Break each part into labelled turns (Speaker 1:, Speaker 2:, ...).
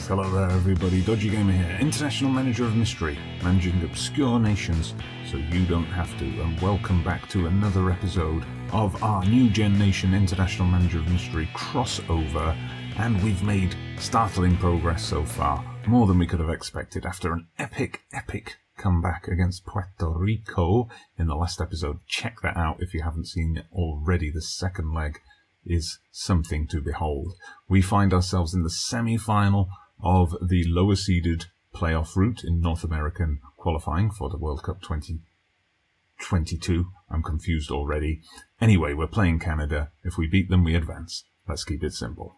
Speaker 1: Hello there everybody, Dodgy Gamer here, International Manager of Mystery, managing obscure nations so you don't have to, and welcome back to another episode of our Newgen Nation International Manager of Mystery crossover, and we've made startling progress so far, more than we could have expected after an epic comeback against Puerto Rico in the last episode. Check that out if you haven't seen it already. The second leg is something to behold. We find ourselves in the semi-final of the lower-seeded playoff route in North American qualifying for the World Cup 2022. I'm confused already. Anyway, we're playing Canada. If we beat them, we advance. Let's keep it simple.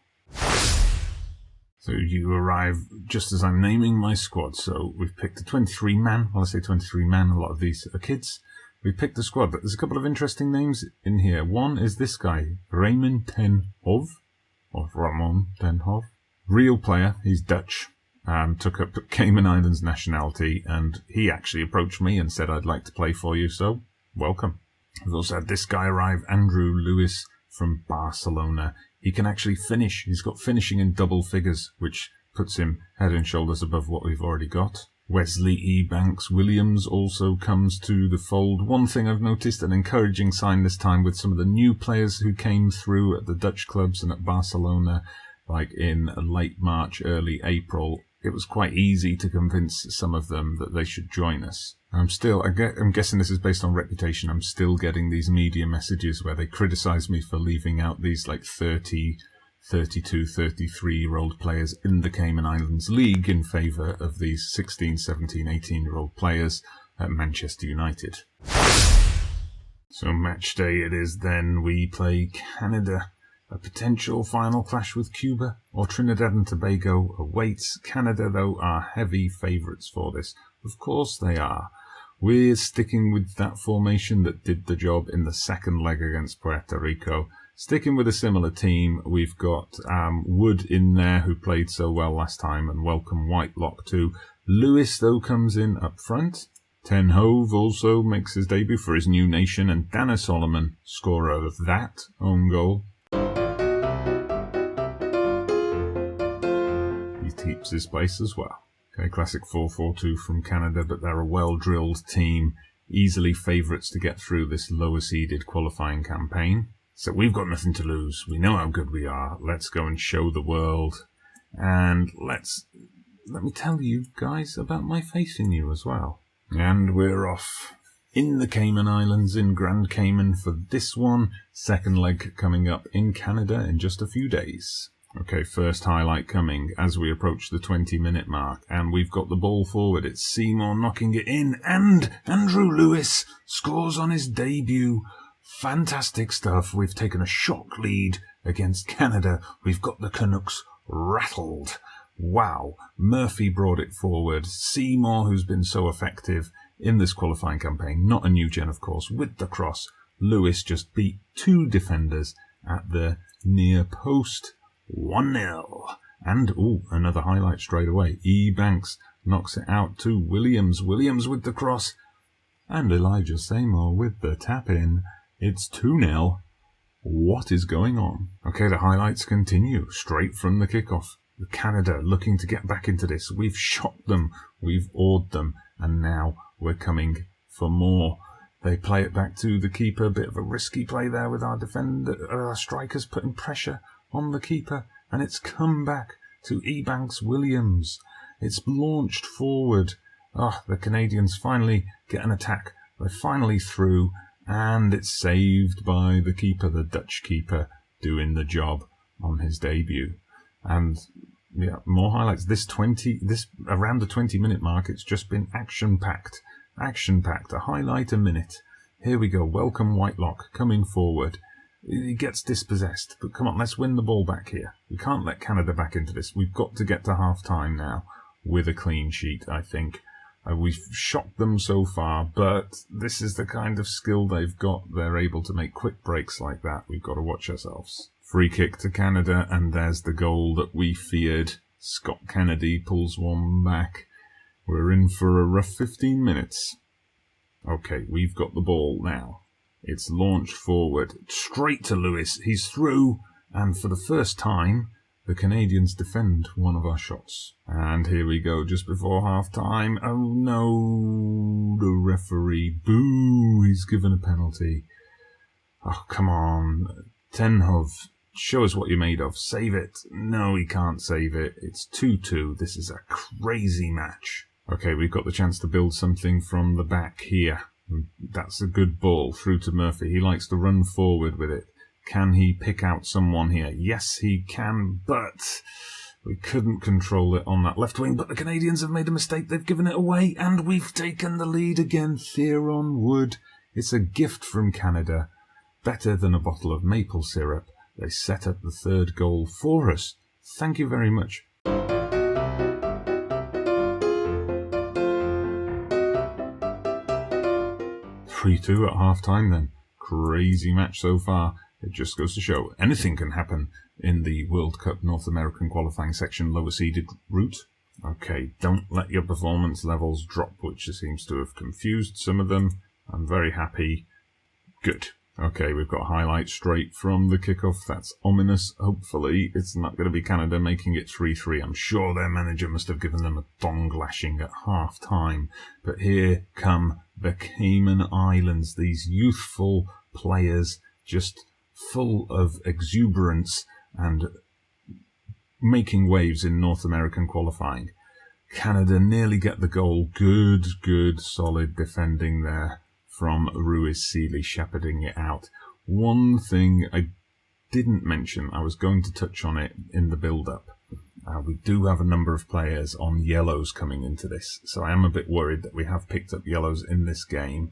Speaker 1: So you arrive just as I'm naming my squad. So we've picked a 23-man. Well, I say 23-man, a lot of these are kids. We picked the squad, but there's a couple of interesting names in here. One is this guy, Ramon Tenhove, or Ramon Tenhove. Real player, he's Dutch, took up Cayman Islands nationality, and he actually approached me and said, I'd like to play for you, so welcome. We've also had this guy arrive, Andrew Lewis from Barcelona. He can actually finish. He's got finishing in double figures, which puts him head and shoulders above what we've already got. Wesley E. Banks Williams also comes to the fold. One thing I've noticed, an encouraging sign this time with some of the new players who came through at the Dutch clubs and at Barcelona, like in late March, early April. It was quite easy to convince some of them that they should join us. I'm guessing this is based on reputation. I'm still getting these media messages where they criticize me for leaving out these like 30, 32, 33-year-old players in the Cayman Islands League in favour of these 16, 17, 18-year-old players at Manchester United. So match day it is then. We play Canada. A potential final clash with Cuba or Trinidad and Tobago awaits. Canada, though, are heavy favourites for this. Of course they are. We're sticking with that formation that did the job in the second leg against Puerto Rico. Sticking with a similar team, we've got Wood in there, who played so well last time, and welcome Whitelock too. Lewis, though, comes in up front. Tenhove also makes his debut for his new nation, and Dana Solomon, scorer of that own goal. He keeps his place as well. Okay, classic 4-4-2 from Canada, but they're a well-drilled team, easily favourites to get through this lower-seeded qualifying campaign. So we've got nothing to lose. We know how good we are. Let's go and show the world. And let me tell you guys about my faith in you as well. And we're off in the Cayman Islands in Grand Cayman for this one. Second leg coming up in Canada in just a few days. Okay, first highlight coming as we approach the 20-minute mark, and we've got the ball forward. It's Seymour knocking it in, and Andrew Lewis scores on his debut. Fantastic stuff. We've taken a shock lead against Canada. We've got the Canucks rattled. Wow. Murphy brought it forward. Seymour, who's been so effective in this qualifying campaign, not a Newgen, of course, with the cross. Lewis just beat two defenders at the near post. 1-0. And, another highlight straight away. E. Banks knocks it out to Williams. Williams with the cross. And Elijah Seymour with the tap-in. It's 2-0. What is going on? Okay, the highlights continue. Straight from the kickoff. Canada looking to get back into this. We've shocked them. We've awed them. And now we're coming for more. They play it back to the keeper. A bit of a risky play there with our defender, our strikers putting pressure on the keeper, and it's come back to Ebanks Williams. It's launched forward. The Canadians finally get an attack. They're finally through, and it's saved by the keeper, the Dutch keeper, doing the job on his debut. And yeah, more highlights. This around the 20-minute mark, it's just been action-packed. Action-packed. A highlight a minute. Here we go. Welcome Whitelock coming forward. He gets dispossessed, but come on, let's win the ball back here. We can't let Canada back into this. We've got to get to half-time now with a clean sheet, I think. We've shocked them so far, but this is the kind of skill they've got. They're able to make quick breaks like that. We've got to watch ourselves. Free kick to Canada, and there's the goal that we feared. Scott Kennedy pulls one back. We're in for a rough 15 minutes. Okay, we've got the ball now. It's launched forward, straight to Lewis. He's through, and for the first time, the Canadians defend one of our shots. And here we go, just before half-time. Oh no, the referee, boo, he's given a penalty. Oh, come on, Tenhove, show us what you're made of, save it. No, he can't save it, it's 2-2, this is a crazy match. Okay, we've got the chance to build something from the back here. That's a good ball through to Murphy. He likes to run forward with it. Can he pick out someone here? Yes, he can, but we couldn't control it on that left wing. But the Canadians have made a mistake. They've given it away, and we've taken the lead again. Theron Wood. It's a gift from Canada. Better than a bottle of maple syrup. They set up the third goal for us. Thank you very much. 3-2 at half-time then. Crazy match so far. It just goes to show anything can happen in the World Cup North American qualifying section lower seeded route. Okay, don't let your performance levels drop, which seems to have confused some of them. I'm very happy. Good. Okay, we've got highlights straight from the kickoff. That's ominous. Hopefully, it's not going to be Canada making it 3-3. I'm sure their manager must have given them a dong lashing at half-time. But here come the Cayman Islands, these youthful players, just full of exuberance and making waves in North American qualifying. Canada nearly get the goal. Good, solid defending there from Ruiz Seeley, shepherding it out. One thing I didn't mention, I was going to touch on it in the build-up. We do have a number of players on yellows coming into this, so I am a bit worried that we have picked up yellows in this game,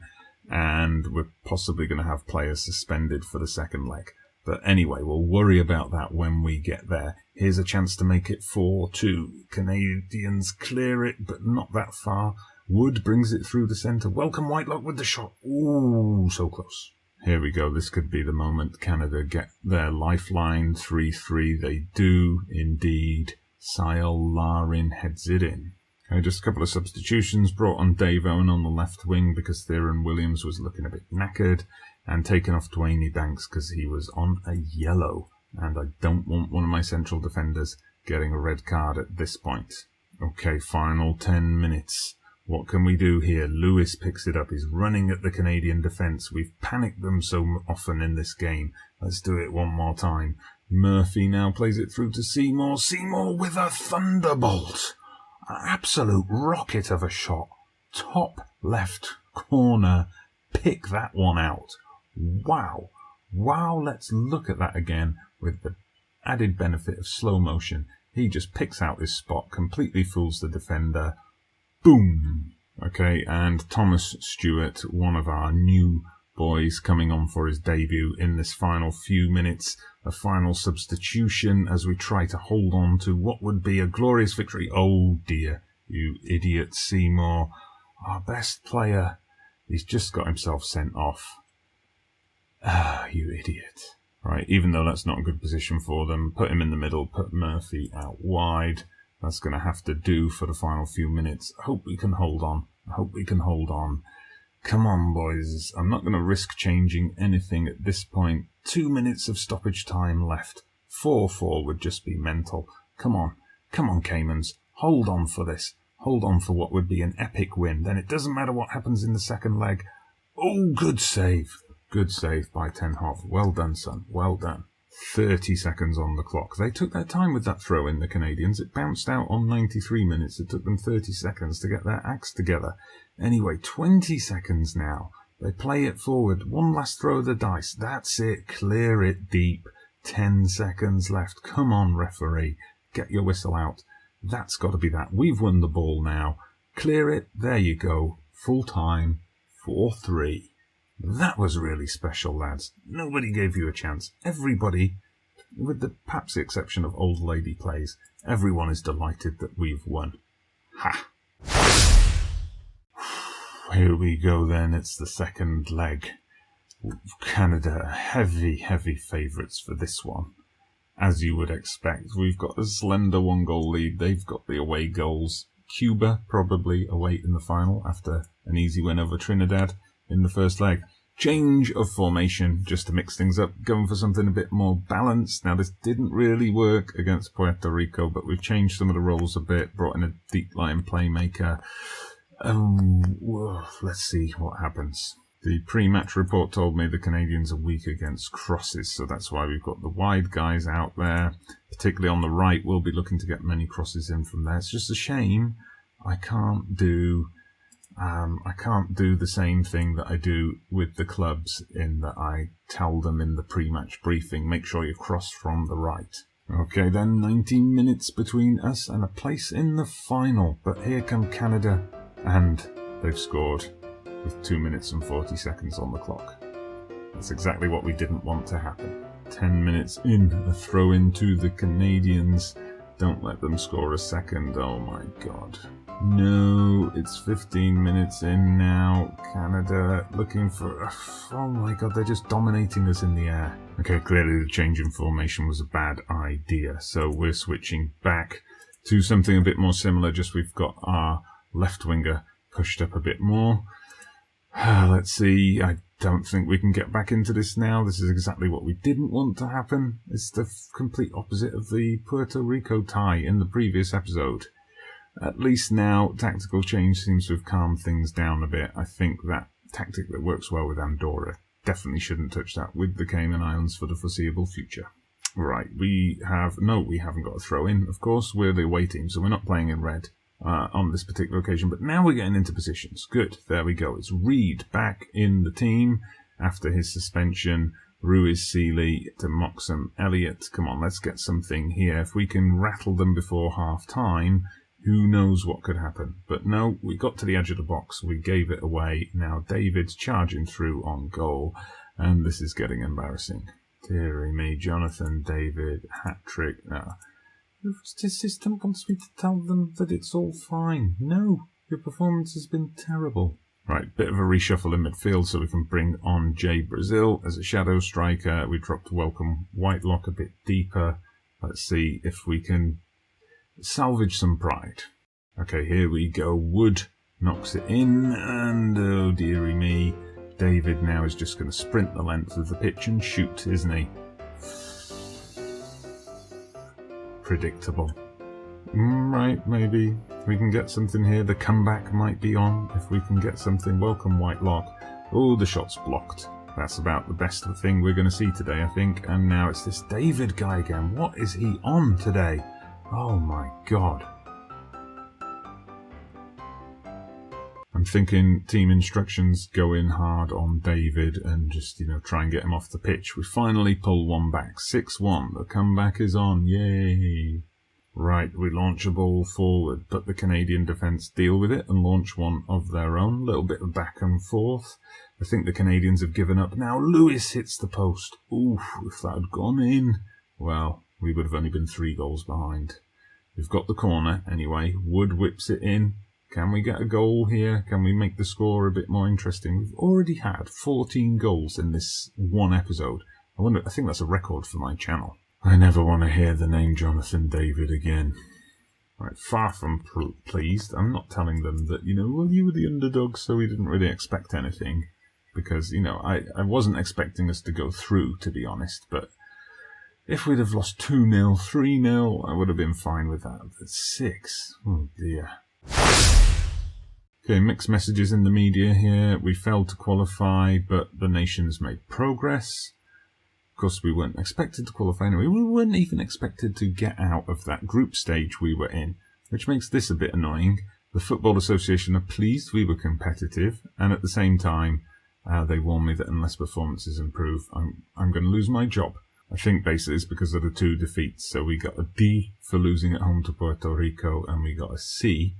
Speaker 1: and we're possibly going to have players suspended for the second leg. But anyway, we'll worry about that when we get there. Here's a chance to make it 4-2. Canadians clear it, but not that far. Wood brings it through the centre. Welcome Whitelock with the shot. Ooh, so close. Here we go. This could be the moment Canada get their lifeline. 3-3. They do indeed. Sael Larin heads it in. Okay, just a couple of substitutions. Brought on Dave Owen on the left wing because Theron Williams was looking a bit knackered. And taken off Dwayne Banks because he was on a yellow. And I don't want one of my central defenders getting a red card at this point. Okay, final 10 minutes. What can we do here? Lewis picks it up. He's running at the Canadian defence. We've panicked them so often in this game. Let's do it one more time. Murphy now plays it through to Seymour. Seymour with a thunderbolt. An absolute rocket of a shot. Top left corner. Pick that one out. Wow. Wow, let's look at that again with the added benefit of slow motion. He just picks out his spot, completely fools the defender. Boom! Okay, and Thomas Stewart, one of our new boys, coming on for his debut in this final few minutes. A final substitution as we try to hold on to what would be a glorious victory. Oh dear, you idiot Seymour. Our best player. He's just got himself sent off. Ah, you idiot. Right, even though that's not a good position for them, put him in the middle, put Murphy out wide. That's going to have to do for the final few minutes. I hope we can hold on. I hope we can hold on. Come on, boys. I'm not going to risk changing anything at this point. 2 minutes of stoppage time left. 4-4 would just be mental. Come on. Come on, Caymans. Hold on for this. Hold on for what would be an epic win. Then it doesn't matter what happens in the second leg. Oh, good save. Good save by Tenhove. Well done, son. Well done. 30 seconds on the clock. They took their time with that throw in, the Canadians. It bounced out on 93 minutes. It took them 30 seconds to get their acts together. Anyway, 20 seconds now. They play it forward. One last throw of the dice. That's it. Clear it deep. 10 seconds left. Come on, referee. Get your whistle out. That's got to be that. We've won the ball now. Clear it. There you go. Full time. 4-3. That was really special, lads. Nobody gave you a chance. Everybody, with the perhaps the exception of Old Lady Plays, everyone is delighted that we've won. Ha! Here we go then. It's the second leg. Canada, heavy favourites for this one. As you would expect, we've got a slender 1-goal lead. They've got the away goals. Cuba probably await in the final after an easy win over Trinidad in the first leg. change of formation just to mix things up, going for something a bit more balanced. Now, this didn't really work against Puerto Rico, but we've changed some of the roles a bit, brought in a deep line playmaker. Let's see what happens. The pre-match report told me the Canadians are weak against crosses, so that's why we've got the wide guys out there. Particularly on the right, we'll be looking to get many crosses in from there. It's just a shame I can't do the same thing that I do with the clubs, in that I tell them in the pre-match briefing, make sure you cross from the right. Okay then, 19 minutes between us and a place in the final. But here come Canada, and they've scored with 2 minutes and 40 seconds on the clock. That's exactly what we didn't want to happen. 10 minutes in, a throw in to the Canadians. Don't let them score a second. Oh my god. No, it's 15 minutes in now. Canada looking for... Oh my god, they're just dominating us in the air. Okay, clearly the change in formation was a bad idea. So we're switching back to something a bit more similar. Just we've got our left winger pushed up a bit more. Let's see. I don't think we can get back into this now. This is exactly what we didn't want to happen. It's the complete opposite of the Puerto Rico tie in the previous episode. At least now, tactical change seems to have calmed things down a bit. I think that tactic that works well with Andorra definitely shouldn't touch that with the Cayman Islands for the foreseeable future. Right, we haven't got a throw in, of course. We're the away team, so we're not playing in red on this particular occasion. But now we're getting into positions. Good, there we go. It's Reed back in the team after his suspension. Ruiz, Seeley to Moxham, Elliott. Come on, let's get something here. If we can rattle them before half-time, who knows what could happen. But no, we got to the edge of the box. We gave it away. Now David's charging through on goal. And this is getting embarrassing. Deary me, Jonathan, David, hat-trick. No. The assistant wants me to tell them that it's all fine. No, your performance has been terrible. Right, bit of a reshuffle in midfield so we can bring on Jay Brazil as a shadow striker. We dropped Welcome Whitelock a bit deeper. Let's see if we can salvage some pride. Okay, here we go. Wood knocks it in, and oh dearie me, David now is just going to sprint the length of the pitch and shoot, isn't he? Predictable. Right, maybe we can get something here. The comeback might be on if we can get something. Welcome Whitelock. Oh, the shot's blocked. That's about the best thing we're going to see today, I think. And now it's this David guy again. What is he on today? Oh my god. I'm thinking team instructions, go in hard on David and just, try and get him off the pitch. We finally pull one back. 6-1. The comeback is on. Yay. Right, we launch a ball forward, but the Canadian defence deal with it and launch one of their own. A little bit of back and forth. I think the Canadians have given up. Now Lewis hits the post. Oof, if that had gone in, well, we would have only been 3 goals behind. We've got the corner anyway. Wood whips it in. Can we get a goal here? Can we make the score a bit more interesting? We've already had 14 goals in this one episode. I think that's a record for my channel. I never want to hear the name Jonathan David again. Right, far from pleased. I'm not telling them that, well, you were the underdog, so we didn't really expect anything. Because, I wasn't expecting us to go through, to be honest, but if we'd have lost 2-0, 3-0, I would have been fine with that. But 6, oh dear. Okay, mixed messages in the media here. We failed to qualify, but the nations made progress. Of course, we weren't expected to qualify anyway. We weren't even expected to get out of that group stage we were in, which makes this a bit annoying. The Football Association are pleased we were competitive, and at the same time, they warn me that unless performances improve, I'm going to lose my job. I think basically it's because of the 2 defeats. So we got a D for losing at home to Puerto Rico, and we got a C.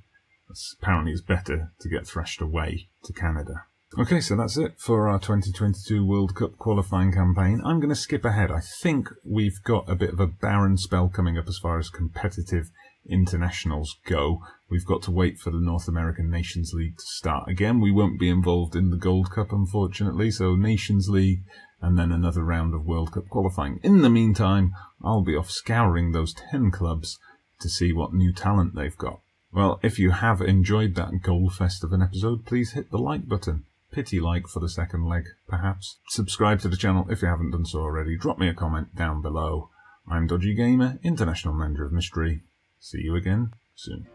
Speaker 1: Apparently it's better to get thrashed away to Canada. Okay, so that's it for our 2022 World Cup qualifying campaign. I'm going to skip ahead. I think we've got a bit of a barren spell coming up as far as competitive internationals go. We've got to wait for the North American Nations League to start again. We won't be involved in the Gold Cup, unfortunately, so Nations League and then another round of World Cup qualifying. In the meantime, I'll be off scouring those 10 clubs to see what new talent they've got. Well, if you have enjoyed that goal fest of an episode, please hit the like button. pity-like for the second leg, perhaps. Subscribe to the channel if you haven't done so already. Drop me a comment down below. I'm Dodgy Gamer, International Manager of Mystery. See you again soon.